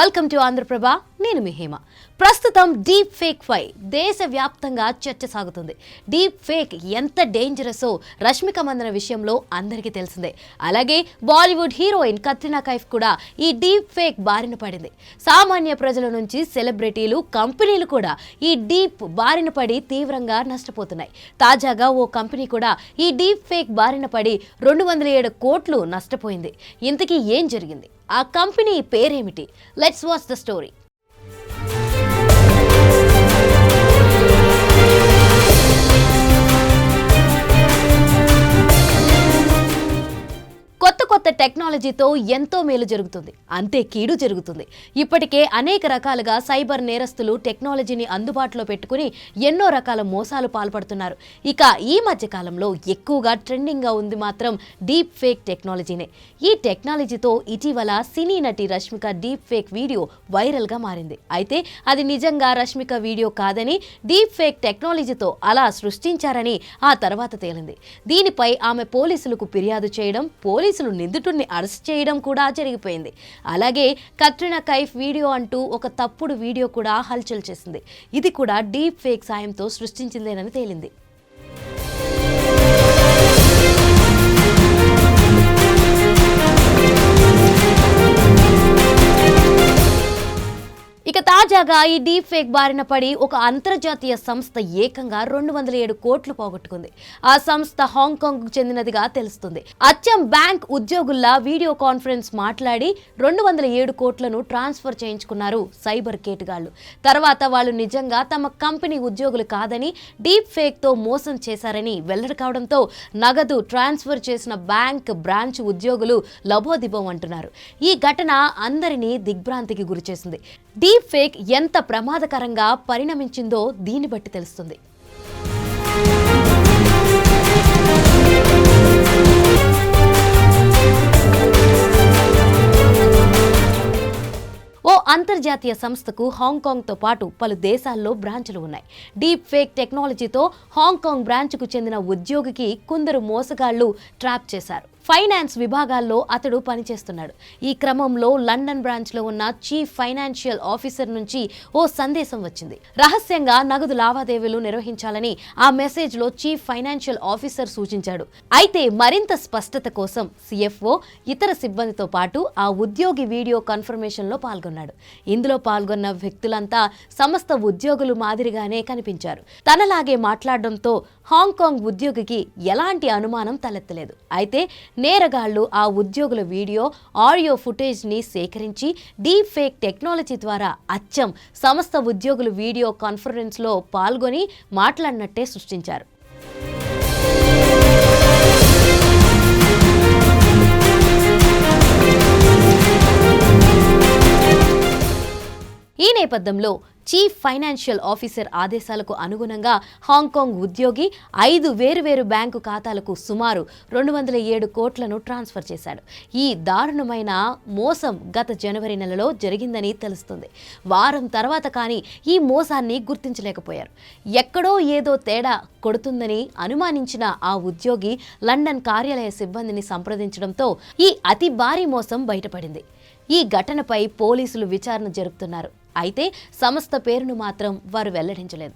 Welcome to Andhraprabha. నేను మీ హేమ. ప్రస్తుతం deep fake పై దేశవ్యాప్తంగా చర్చ సాగుతుంది. డీప్ ఫేక్ ఎంత డేంజరసో రష్మిక మందన విషయంలో అందరికీ తెలిసిందే. అలాగే బాలీవుడ్ హీరోయిన్ కత్రినా కైఫ్ కూడా ఈ డీప్ ఫేక్ బారిన పడింది. సామాన్య ప్రజల నుంచి సెలబ్రిటీలు, కంపెనీలు కూడా ఈ డీప్ బారిన పడి తీవ్రంగా నష్టపోతున్నాయి. తాజాగా ఓ కంపెనీ కూడా ఈ డీప్ ఫేక్ బారిన పడి 207 కోట్లు నష్టపోయింది. ఇంతకీ ఏం జరిగింది? ఆ కంపెనీ పేరేమిటి? Let's watch the story. కొత్త టెక్నాలజీతో ఎంతో మేలు జరుగుతుంది, అంతే కీడు జరుగుతుంది. ఇప్పటికే అనేక రకాలుగా సైబర్ నేరస్తులు టెక్నాలజీని అందుబాటులో పెట్టుకుని ఎన్నో రకాల మోసాలు పాల్పడుతున్నారు. ఇక ఈ మధ్య కాలంలో ఎక్కువగా ట్రెండింగ్గా ఉంది మాత్రం డీప్ ఫేక్ టెక్నాలజీనే. ఈ టెక్నాలజీతో ఇటీవల సినీ నటి రష్మిక డీప్ ఫేక్ వీడియో వైరల్గా మారింది. అయితే అది నిజంగా రష్మిక వీడియో కాదని, డీప్ ఫేక్ టెక్నాలజీతో అలా సృష్టించారని ఆ తర్వాత తేలింది. దీనిపై ఆమె పోలీసులకు ఫిర్యాదు చేయడం, పోలీసులు నిందితుడిని అరెస్ట్ చేయడం కూడా జరిగిపోయింది. అలాగే కత్రినా కైఫ్ వీడియో అంటూ ఒక తప్పుడు వీడియో కూడా హల్చల్ చేసింది. ఇది కూడా డీప్ ఫేక్ సాయంతో సృష్టించిందేనని తేలింది. ఇక తాజాగా ఈ డీప్ ఫేక్ బారిన పడి ఒక అంతర్జాతీయ సంస్థ ఏకంగా 207 కోట్లు పోగొట్టుకుంది. ఆ సంస్థ హాంకాంగ్ కు చెందినదిగా తెలుస్తుంది. అచ్చం బ్యాంక్ ఉద్యోగుల్లా వీడియో కాన్ఫరెన్స్ మాట్లాడి 207 కోట్లను ట్రాన్స్ఫర్ చేయించుకున్నారు సైబర్ కేటుగాళ్లు. తర్వాత వాళ్ళు నిజంగా తమ కంపెనీ ఉద్యోగులు కాదని, డీప్ ఫేక్ తో మోసం చేశారని వెల్లడి కావడంతో నగదు ట్రాన్స్ఫర్ చేసిన బ్యాంక్ బ్రాంచ్ ఉద్యోగులు లబోదిబోం అంటున్నారు. ఈ ఘటన అందరినీ దిగ్భ్రాంతికి గురిచేసింది. డీప్ ఫేక్ ఎంత ప్రమాదకరంగా పరిణమించిందో దీన్ని బట్టి తెలుస్తుంది. ఓ అంతర్జాతీయ సంస్థకు హాంకాంగ్తో పాటు పలు దేశాల్లో బ్రాంచ్లు ఉన్నాయి. డీప్ ఫేక్ టెక్నాలజీతో హాంకాంగ్ బ్రాంచ్కు చెందిన ఉద్యోగికి కొందరు మోసగాళ్లు ట్రాప్ చేశారు. ఫైనాన్స్ విభాగాల్లో అతడు పనిచేస్తున్నాడు. ఈ క్రమంలో లండన్ బ్రాంచ్లో ఉన్న చీఫ్ ఫైనాన్షియల్ ఆఫీసర్ నుంచి ఓ సందేశం వచ్చింది. రహస్యంగా నగదు లావాదేవీలు నిర్వహించాలని ఆ మెసేజ్లో చీఫ్ ఫైనాన్షియల్ ఆఫీసర్ సూచించాడు. అయితే మరింత స్పష్టత కోసం సిఎఫ్ఓ ఇతర సిబ్బందితో పాటు ఆ ఉద్యోగి వీడియో కన్ఫర్మేషన్లో పాల్గొన్నాడు. ఇందులో పాల్గొన్న వ్యక్తులంతా సంస్థ ఉద్యోగులు మాదిరిగానే కనిపించారు. తనలాగే మాట్లాడడంతో హాంకాంగ్ ఉద్యోగికి ఎలాంటి అనుమానం తలెత్తలేదు. అయితే నేరగాళ్లు ఆ ఉద్యోగుల వీడియో, ఆడియో ఫుటేజ్ని సేకరించి డీప్ ఫేక్ టెక్నాలజీ ద్వారా అచ్చం సంస్థ ఉద్యోగులు వీడియో కాన్ఫరెన్స్లో పాల్గొని మాట్లాడినట్టే సృష్టించారు. ఈ నేపథ్యంలో చీఫ్ ఫైనాన్షియల్ ఆఫీసర్ ఆదేశాలకు అనుగుణంగా హాంకాంగ్ ఉద్యోగి 5 వేరువేరు బ్యాంకు ఖాతాలకు సుమారు 207 కోట్లను ట్రాన్స్ఫర్ చేశాడు. ఈ దారుణమైన మోసం గత జనవరి నెలలో జరిగిందని తెలుస్తుంది. వారం తర్వాత కానీ ఈ మోసాన్ని గుర్తించలేకపోయారు. ఎక్కడో ఏదో తేడా కొడుతుందని అనుమానించిన ఆ ఉద్యోగి లండన్ కార్యాలయ సిబ్బందిని సంప్రదించడంతో ఈ అతి భారీ మోసం బయటపడింది. ఈ ఘటనపై పోలీసులు విచారణ జరుపుతున్నారు. అయితే సంస్థ పేరును మాత్రం వారు వెల్లడించలేదు.